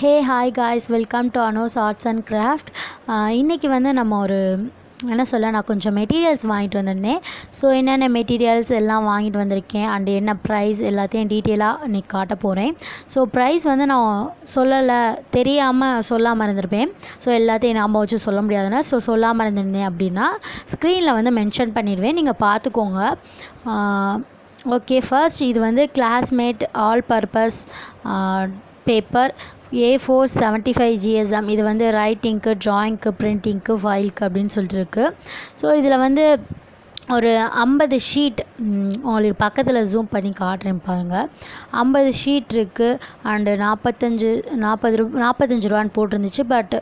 Hey hi guys, welcome to AanuS arts and craft. இன்றைக்கி வந்து நம்ம என்ன சொல்ல, நான் கொஞ்சம் மெட்டீரியல்ஸ் வாங்கிட்டு வந்திருந்தேன். ஸோ என்னென்ன மெட்டீரியல்ஸ் எல்லாம் வாங்கிட்டு வந்திருக்கேன் அண்டு என்ன ப்ரைஸ் எல்லாத்தையும் டீட்டெயிலாக இன்றைக்கி காட்ட போகிறேன். ஸோ ப்ரைஸ் வந்து நான் சொல்லாமல் இருந்திருப்பேன். ஸோ எல்லாத்தையும் நாம் வச்சு சொல்ல முடியாதுன்னா, ஸோ சொல்லாமல் இருந்திருந்தேன் அப்படின்னா ஸ்க்ரீனில் வந்து மென்ஷன் பண்ணிடுவேன், நீங்கள் பார்த்துக்கோங்க. ஓகே, ஃபர்ஸ்ட் இது வந்து classmate all purpose paper A4 75 GSM. இது வந்து ரைட்டிங்க்கு, ட்ராயிங்க்கு, பிரிண்டிங்க்கு, ஃபைலுக்கு அப்படின்னு சொல்லிட்டு இருக்குது. ஸோ இதில் வந்து ஒரு 50 ஷீட் உங்களுக்கு பக்கத்தில் ஜூம் பண்ணி காட்டுறேன் பாருங்கள். 50 ஷீட் இருக்குது அண்டு 45 ரூபான்னு போட்டிருந்துச்சு. பட்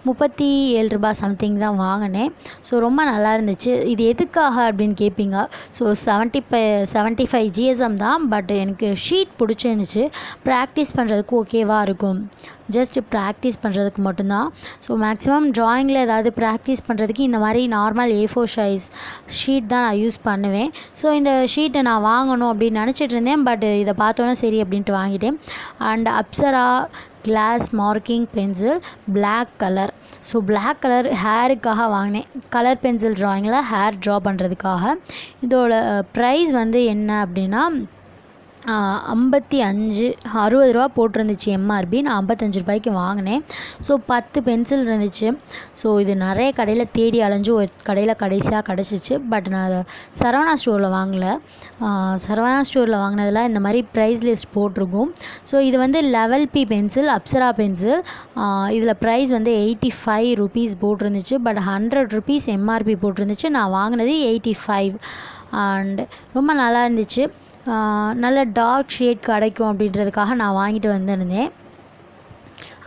37 ரூபா சம்திங் தான் வாங்கினேன். ஸோ ரொம்ப நல்லா இருந்துச்சு. இது எதுக்காக அப்படின்னு கேட்பீங்க. ஸோ 75 GSM தான். பட் எனக்கு ஷீட் பிடிச்சிருந்துச்சு. ப்ராக்டிஸ் பண்ணுறதுக்கு ஓகேவாக இருக்கும். ஜஸ்ட் ப்ராக்டிஸ் பண்ணுறதுக்கு மட்டும்தான். ஸோ மேக்ஸிமம் ட்ராயிங்கில் ஏதாவது ப்ராக்டிஸ் பண்ணுறதுக்கு இந்த மாதிரி நார்மல் A4 சைஸ் ஷீட் தான் நான் யூஸ் பண்ணுவேன். ஸோ இந்த ஷீட்டை நான் வாங்கணும் அப்படின்னு நினச்சிட்டு இருந்தேன். பட் இதை பார்த்தோன்னே சரி அப்படின்ட்டு வாங்கிட்டேன். And Apsara glass marking pencil black colour. So black colour ஹேருக்காக வாங்கினேன். கலர் பென்சில் ட்ராயிங்கில் ஹேர் ட்ரா பண்ணுறதுக்காக. இதோட ப்ரைஸ் வந்து என்ன அப்படின்னா 60 ரூபா போட்டிருந்துச்சு எம்ஆர்பி. நான் 55 ரூபாய்க்கு வாங்கினேன். ஸோ 10 பென்சில் இருந்துச்சு. ஸோ இது நிறைய கடையில் தேடி அலைஞ்சு ஒரு கடையில் கடைசியாக கிடச்சிச்சு. பட் நான் அதை சரவணா ஸ்டோரில் வாங்கலை. சரவணா ஸ்டோரில் வாங்கினதில் இந்த மாதிரி ப்ரைஸ் லிஸ்ட் போட்டிருக்கும். ஸோ இது வந்து level B pencil, Apsara pencil. இதில் ப்ரைஸ் வந்து 85 ருபீஸ் போட்டிருந்துச்சு. பட் 100 ருபீஸ் எம்ஆர்பி போட்டிருந்துச்சு. நான் வாங்கினது 85. அண்ட் ரொம்ப நல்லா இருந்துச்சு. நல்ல டார்க் ஷேட் கிடைக்கும் அப்படின்றதுக்காக நான் வாங்கிட்டு வந்திருந்தேன்.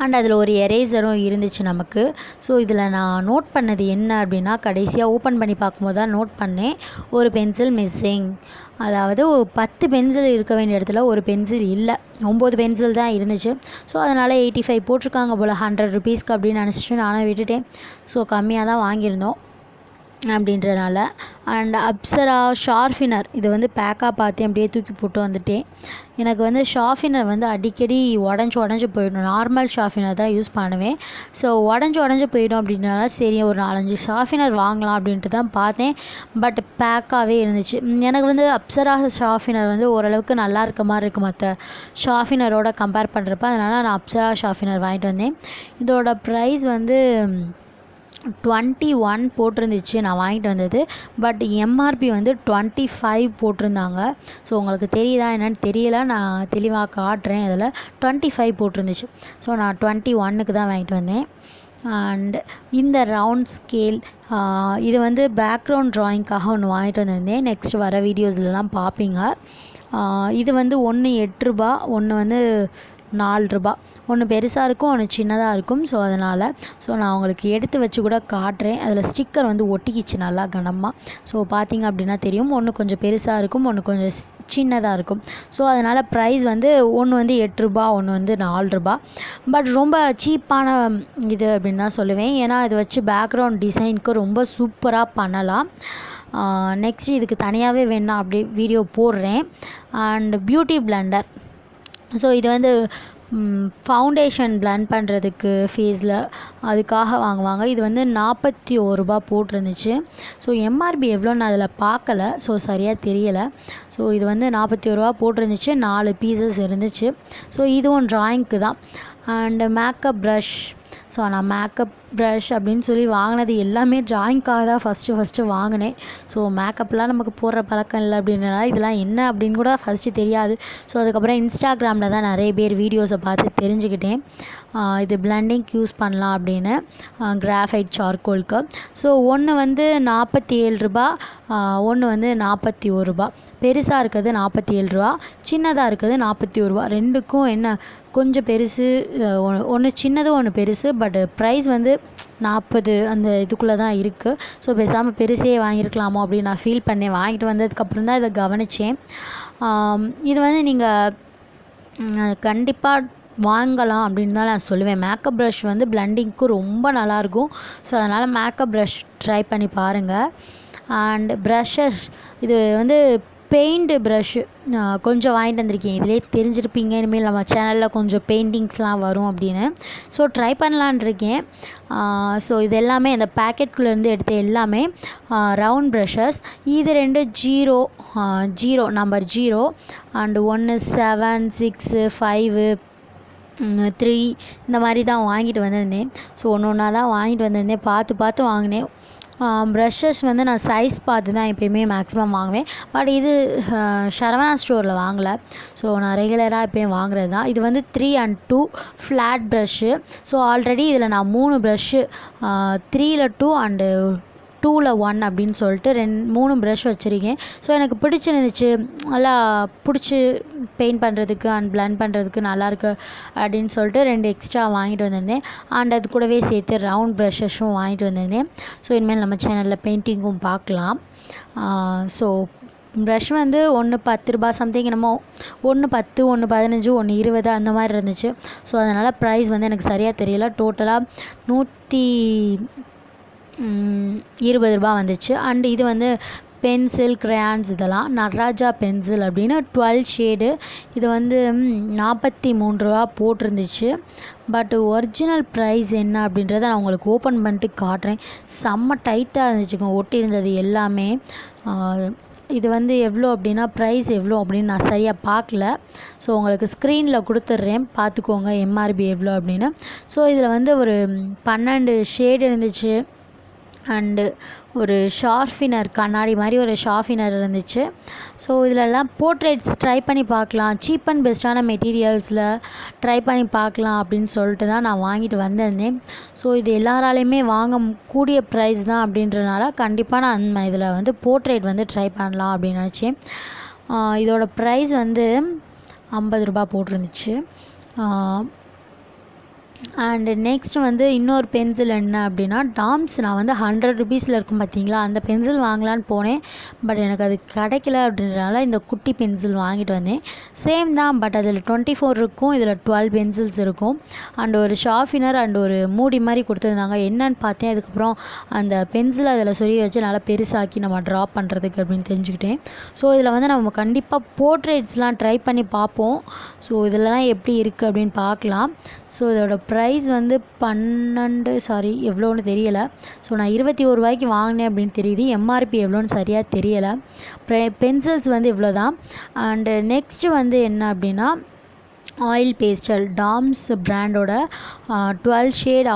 அண்ட் அதில் ஒரு எரேசரும் இருந்துச்சு நமக்கு. ஸோ இதில் நான் நோட் பண்ணது என்ன அப்படின்னா, கடைசியாக ஓப்பன் பண்ணி பார்க்கும்போது தான் நோட் பண்ணேன், ஒரு பென்சில் மிஸ்ஸிங். அதாவது 10 பென்சில் இருக்க வேண்டிய இடத்துல ஒரு பென்சில் இல்லை, 9 பென்சில் தான் இருந்துச்சு. ஸோ அதனால் 85 போட்டிருக்காங்க போல் 100 ருபீஸ்க்கு அப்படின்னு நினச்சிட்டு நானும் விட்டுட்டேன். ஸோ கம்மியாக தான் வாங்கியிருந்தோம் அப்படின்றனால. அண்ட் அப்சரா ஷார்ஃபினர், இது வந்து பேக்காக பார்த்து அப்படியே தூக்கி போட்டு வந்துட்டேன். எனக்கு வந்து ஷார்ஃபினர் வந்து அடிக்கடி உடஞ்சி போயிடும். நார்மல் ஷார்ஃபினர் தான் யூஸ் பண்ணுவேன். ஸோ உடஞ்சி போயிடும் அப்படின்றனால சரி ஒரு 4-5 ஷார்ஃபினர் வாங்கலாம் அப்படின்ட்டு தான் பார்த்தேன். பட் பேக்காகவே இருந்துச்சு. எனக்கு வந்து அப்சரா ஷார்ஃபினர் வந்து ஓரளவுக்கு நல்லா இருக்க மாதிரி இருக்குது மற்ற ஷார்ஃபினரோட கம்பேர் பண்ணுறப்ப. அதனால் நான் அப்சரா ஷார்ஃபினர் வாங்கிட்டு வந்தேன். இதோட ப்ரைஸ் வந்து 21 போட்டிருந்துச்சு நான் வாங்கிட்டு வந்தது. பட் எம்ஆர்பி வந்து 25 போட்டிருந்தாங்க. ஸோ உங்களுக்கு தெரியுதா என்னன்னு தெரியல, நான் தெளிவாக காட்டுறேன். அதில் 25 போட்டிருந்துச்சு. ஸோ நான் 21க்கு தான் வாங்கிட்டு வந்தேன். அண்ட் இந்த ரவுண்ட் ஸ்கேல், இது வந்து பேக்ரவுண்ட் ட்ராயிங்க்காக ஒன்று வாங்கிட்டு வந்திருந்தேன். நெக்ஸ்ட் வர வீடியோஸ்லாம் பார்ப்பீங்க. இது வந்து ஒன்று 8 ரூபா, ஒன்று வந்து 4 ரூபா. ஒன்று பெருசாக இருக்கும், ஒன்று சின்னதாக இருக்கும். ஸோ அதனால் நான் உங்களுக்கு எடுத்து வச்சு கூட காட்டுறேன். அதில் ஸ்டிக்கர் வந்து ஒட்டிக்கிச்சு நல்லா கனமாக. ஸோ பார்த்திங்க அப்படின்னா தெரியும், ஒன்று கொஞ்சம் பெருசாக இருக்கும், ஒன்று கொஞ்சம் சின்னதாக இருக்கும். ஸோ அதனால் ப்ரைஸ் வந்து ஒன்று வந்து 8 ரூபா, ஒன்று வந்து 4 ரூபா. பட் ரொம்ப சீப்பான இது அப்படின்னு தான் சொல்லுவேன். ஏன்னா இது வச்சு பேக்ரவுண்ட் டிசைனுக்கு ரொம்ப சூப்பராக பண்ணலாம். நெக்ஸ்ட் இதுக்கு தனியாகவே வேணால் அப்படி வீடியோ போடுறேன். And beauty Blender. ஸோ இது வந்து ஃபவுண்டேஷன் பிளெண்ட் பண்ணுறதுக்கு ஃபேஸில் அதுக்காக வாங்குவாங்க. இது வந்து 41 ரூபா போட்டிருந்துச்சு. ஸோ எம்ஆர்பி எவ்வளோன்னு அதில் பார்க்கல, ஸோ சரியாக தெரியலை. ஸோ இது வந்து 41 ரூபா போட்டிருந்துச்சு. 4 பீசஸ் இருந்துச்சு. ஸோ இதுவும் ட்ராயிங்க்கு தான். And makeup brush. ஸோ நான் மேக்கப் ப்ரஷ் அப்படின்னு சொல்லி வாங்கினது எல்லாமே ட்ராயிங்க்காக தான் ஃபஸ்ட்டு வாங்கினேன். ஸோ மேக்கப்லாம் நமக்கு போடுற பழக்கம் இல்லை அப்படின்றனால இதெல்லாம் என்ன அப்படின்னு கூட ஃபஸ்ட்டு தெரியாது. ஸோ அதுக்கப்புறம் இன்ஸ்டாகிராமில் தான் நிறைய பேர் வீடியோஸை பார்த்து தெரிஞ்சுக்கிட்டேன் இது பிளெண்டிங்க்கு யூஸ் பண்ணலாம் அப்படின்னு. கிராஃபைட் சார்கோலுக்கு. ஸோ ஒன்று வந்து 47 ரூபா, ஒன்று வந்து 41 ரூபா. பெருசாக இருக்கிறது 47 ரூபா, சின்னதாக இருக்கிறது 41 ரூபா. ரெண்டுக்கும் என்ன கொஞ்சம் பெருசு, ஒன்று சின்னது ஒன்று பெருசு. பட் ப்ரைஸ் வந்து 40 அந்த இதுக்குள்ளே தான் இருக்குது. ஸோ பேசாமல் பெருசே வாங்கியிருக்கலாமோ அப்படின்னு நான் ஃபீல் பண்ணேன். வாங்கிட்டு வந்ததுக்கப்புறம் தான் இதை கவனித்தேன். இது வந்து நீங்கள் கண்டிப்பாக வாங்கலாம் அப்படின்னு தான் நான் சொல்லுவேன். மேக்கப் ப்ரஷ் வந்து பிளெண்டிங்க்கு ரொம்ப நல்லாயிருக்கும். ஸோ அதனால் மேக்கப் ப்ரஷ் ட்ரை பண்ணி பாருங்கள். அண்ட் ப்ரஷஸ், இது வந்து பெயிண்ட் ப்ரஷ்ஷு கொஞ்சம் வாங்கிட்டு வந்திருக்கேன். இதிலே தெரிஞ்சிருப்பீங்க இனிமேல் நம்ம சேனலில் கொஞ்சம் பெயிண்டிங்ஸ்லாம் வரும் அப்படின்னு. ஸோ ட்ரை பண்ணலான் இருக்கேன். ஸோ இது எல்லாமே அந்த பேக்கெட்குள்ளேருந்து எடுத்த எல்லாமே ரவுண்ட் ப்ரஷஸ். இது 2 ஜீரோ நம்பர் 0 அண்டு 1 7 6 5 3 இந்த மாதிரி தான் வாங்கிட்டு வந்திருந்தேன். ஸோ ஒன்று ஒன்றா தான் வாங்கிட்டு வந்திருந்தேன், பார்த்து வாங்கினேன். ப்ரஷஸ் வந்து நான் சைஸ் பார்த்து தான் எப்போயுமே மேக்ஸிமம் வாங்குவேன். பட் இது சரவணா ஸ்டோரில் வாங்கலை. ஸோ நான் ரெகுலராக எப்போயும் வாங்குறது தான். இது வந்து 3 and 2 flat brush. So already இதில் நான் 3 ப்ரஷ்ஷு 3ல் 2 அண்டு 2ல் 1 அப்படின்னு சொல்லிட்டு 3 ப்ரஷ் வச்சுருக்கேன். ஸோ எனக்கு பிடிச்சிருந்துச்சு, நல்லா பிடிச்சி பெயிண்ட் பண்ணுறதுக்கு அண்ட் பிளெண்ட் பண்ணுறதுக்கு நல்லாயிருக்கு அப்படின்னு சொல்லிட்டு 2 எக்ஸ்ட்ரா வாங்கிட்டு வந்திருந்தேன். அண்ட் அது கூடவே சேர்த்து ரவுண்ட் ப்ரஷஸும் வாங்கிட்டு வந்திருந்தேன். ஸோ இனிமேல் நம்ம சேனலில் பெயிண்டிங்கும் பார்க்கலாம். ஸோ ப்ரஷ் வந்து ஒன்று 10 ரூபா சம்திங் என்னமோ, ஒன்று 10 ஒன்று 15 ஒன்று 20 அந்த மாதிரி இருந்துச்சு. ஸோ அதனால் ப்ரைஸ் வந்து எனக்கு சரியாக தெரியல. டோட்டலாக 120 ரூபா வந்துச்சு. அண்டு இது வந்து பென்சில் கிரையான்ஸ், இதெல்லாம் நடராஜா பென்சில் அப்படின்னு 12 ஷேடு. இது வந்து 43 ரூபா போட்டிருந்துச்சு. பட் ஒரிஜினல் ப்ரைஸ் என்ன அப்படின்றத நான் உங்களுக்கு ஓப்பன் பண்ணிட்டு காட்டுறேன். செம்ம டைட்டாக இருந்துச்சுங்க ஒட்டி இருந்தது எல்லாமே. இது வந்து எவ்வளோ அப்படின்னா, ப்ரைஸ் எவ்வளோ அப்படின்னு நான் சரியாக பார்க்கல. ஸோ உங்களுக்கு ஸ்க்ரீனில் கொடுத்துட்றேன், பார்த்துக்கோங்க எம்ஆர்பி எவ்வளோ அப்படின்னு. ஸோ இதில் வந்து ஒரு 12 ஷேடு இருந்துச்சு. அண்டு ஒரு ஷார்ஃபினர், கண்ணாடி மாதிரி ஒரு ஷார்ஃபினர் இருந்துச்சு. ஸோ இதிலெல்லாம் போர்ட்ரேட்ஸ் ட்ரை பண்ணி பார்க்கலாம், சீப் அண்ட் பெஸ்ட்டான மெட்டீரியல்ஸில் ட்ரை பண்ணி பார்க்கலாம் அப்படின்னு சொல்லிட்டு தான் நான் வாங்கிட்டு வந்திருந்தேன். ஸோ இது எல்லாராலையுமே வாங்க கூடிய ப்ரைஸ் தான் அப்படின்றனால கண்டிப்பாக நான் இதில் வந்து போர்ட்ரேட் வந்து ட்ரை பண்ணலாம் அப்படின்னு நினச்சேன். இதோட ப்ரைஸ் வந்து 50 ரூபா போட்டிருந்துச்சு. அண்டு நெக்ஸ்ட் வந்து இன்னொரு பென்சில் என்ன அப்படின்னா, டாம்ஸ். நான் வந்து 100 ருபீஸில் இருக்கும் பார்த்தீங்களா, அந்த பென்சில் வாங்கலான்னு போனேன். பட் எனக்கு அது கிடைக்கல அப்படின்றனால இந்த குட்டி பென்சில் வாங்கிட்டு வந்தேன். சேம் தான், பட் அதில் 24 இருக்கும், இதில் 12 பென்சில்ஸ் இருக்கும். அண்டு ஒரு ஷார்ஃபினர் அண்டு ஒரு மூடி மாதிரி கொடுத்துருந்தாங்க. என்னன்னு பார்த்தேன், அதுக்கப்புறம் அந்த பென்சில் அதில் சொல்லி வச்சு நல்லா பெருசாக்கி நம்ம ட்ரா பண்ணுறதுக்கு அப்படின்னு தெரிஞ்சுக்கிட்டேன். ஸோ இதில் வந்து நம்ம கண்டிப்பாக போர்ட்ரேட்ஸ்லாம் ட்ரை பண்ணி பார்ப்போம். ஸோ இதெல்லாம் எப்படி இருக்குது அப்படின்னு பார்க்கலாம். ஸோ இதோட ப்ரைஸ் வந்து எவ்வளோன்னு தெரியலை. ஸோ நான் 21 ரூபாய்க்கு வாங்கினேன் அப்படின்னு தெரியுது. எம்ஆர்பி எவ்வளோன்னு சரியாக தெரியலை. பென்சில்ஸ் வந்து இவ்வளோ தான். அண்டு நெக்ஸ்ட்டு வந்து என்ன அப்படின்னா, ஆயில் பேஸ்டல், டாம்ஸ் பிராண்டோட 12 ஷேட்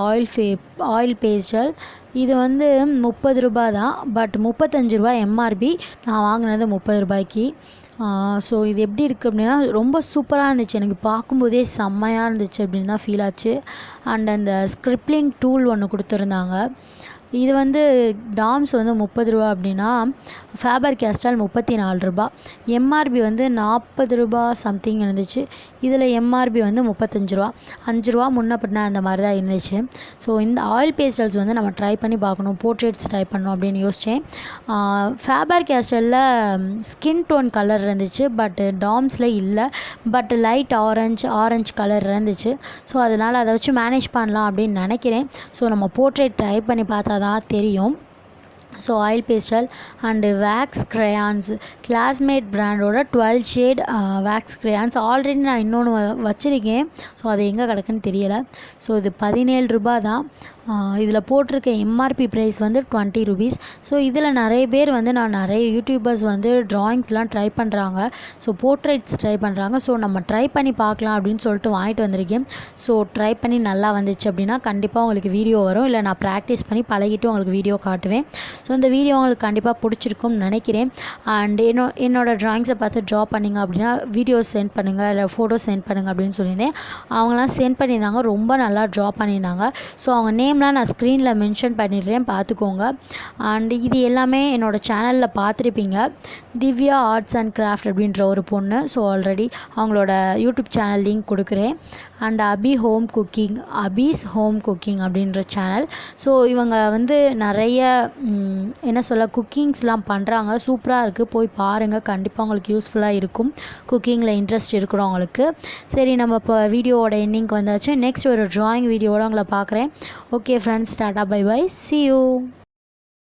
ஆயில் பேஸ்டல். இது வந்து 30 ரூபா தான், பட் 35 ரூபா எம்ஆர்பி. நான் வாங்கினது 30 ரூபாய்க்கு. ஸோ இது எப்படி இருக்குது அப்படின்னா, ரொம்ப சூப்பராக இருந்துச்சு. எனக்கு பார்க்கும்போதே செம்மையாக இருந்துச்சு அப்படின்னு தான் ஃபீல் ஆச்சு. அண்ட் அந்த ஸ்க்ரிப்லிங் டூல் ஒன்று கொடுத்துருந்தாங்க. இது வந்து டாம்ஸ் வந்து 30 ரூபா அப்படின்னா, ஃபேபர் கேஸ்டால் 34 ரூபா. எம்ஆர்பி வந்து 40 ரூபா சம்திங் இருந்துச்சு. இதில் எம்ஆர்பி வந்து 35 ரூபா, 5 ரூபா முன்ன பின்ன அந்த மாதிரி தான் இருந்துச்சு. ஸோ இந்த ஆயில் பேஸ்டல்ஸ் வந்து நம்ம ட்ரை பண்ணி பார்க்கணும், போர்ட்ரேட்ஸ் ட்ரை பண்ணணும் அப்படின்னு யோசித்தேன். ஃபேபர் கேஸ்டலில் ஸ்கின் டோன் கலர் இருந்துச்சு, பட் டாம்ஸில் இல்லை. பட் லைட் ஆரஞ்சு கலர் இருந்துச்சு. ஸோ அதனால் அதை வச்சு மேனேஜ் பண்ணலாம் அப்படின்னு நினைக்கிறேன். ஸோ நம்ம போர்ட்ரேட் ட்ரை பண்ணி பார்த்தா தான் தெரியும். So oil pastel and wax crayons, Classmate பிராண்டோட 12 ஷேட் வேக்ஸ் க்ரையான்ஸ். ஆல்ரெடி நான் இன்னொன்று வச்சுருக்கேன். ஸோ அது எங்கே கிடக்குன்னு தெரியலை. ஸோ இது 17 ரூபா தான். இதில் போட்டிருக்க எம்ஆர்பி ப்ரைஸ் வந்து 20 ருபீஸ். ஸோ இதில் நிறைய பேர் வந்து நிறைய யூடியூபர்ஸ் வந்து ட்ராயிங்ஸ்லாம் ட்ரை பண்ணுறாங்க. ஸோ போர்ட்ரேட்ஸ் ட்ரை பண்ணுறாங்க. ஸோ நம்ம ட்ரை பண்ணி பார்க்கலாம் அப்படின்னு சொல்லிட்டு வாங்கிட்டு வந்திருக்கேன். ஸோ ட்ரை பண்ணி நல்லா வந்துச்சு அப்படின்னா கண்டிப்பாக உங்களுக்கு வீடியோ வரும், இல்லை நான் ப்ராக்டிஸ் பண்ணி பழகிட்டு உங்களுக்கு வீடியோ காட்டுவேன். ஸோ இந்த வீடியோ உங்களுக்கு கண்டிப்பாக பிடிச்சிருக்கும்னு நினைக்கிறேன். அண்ட் என்னோடய ட்ராயிங்ஸை பார்த்து ட்ரா பண்ணிங்க அப்படின்னா வீடியோஸ் சென்ட் பண்ணுங்கள், இல்லை ஃபோட்டோஸ் சென்ட் பண்ணுங்கள் அப்படின்னு சொல்லியிருந்தேன். அவங்களாம் சென்ட் பண்ணியிருந்தாங்க, ரொம்ப நல்லா ட்ரா பண்ணியிருந்தாங்க. ஸோ அவங்க நேம்லாம் நான் ஸ்க்ரீனில் மென்ஷன் பண்ணிடுறேன், பார்த்துக்கோங்க. அண்ட் இது எல்லாமே என்னோடய சேனலில் பார்த்துருப்பீங்க. திவ்யா ஆர்ட்ஸ் அண்ட் கிராஃப்ட் அப்படின்ற ஒரு பொண்ணு. ஸோ ஆல்ரெடி அவங்களோட யூடியூப் சேனல் லிங்க் கொடுக்குறேன். அண்ட் அபீஸ் ஹோம் குக்கிங் அப்படின்ற சேனல். ஸோ இவங்க வந்து நிறைய குக்கிங்ஸ்லாம் பண்ணுறாங்க, சூப்பராக இருக்குது, போய் பாருங்கள், கண்டிப்பாக உங்களுக்கு யூஸ்ஃபுல்லாக இருக்கும் குக்கிங்கில் இன்ட்ரெஸ்ட் இருக்கிறவங்களுக்கு. சரி, நம்ம இப்போ வீடியோவோட எண்டிங்க்கு வந்தாச்சு. நெக்ஸ்ட் ஒரு ட்ராயிங் வீடியோவோட உங்களை பார்க்குறேன். Okay friends, ta-ta bye bye, see you.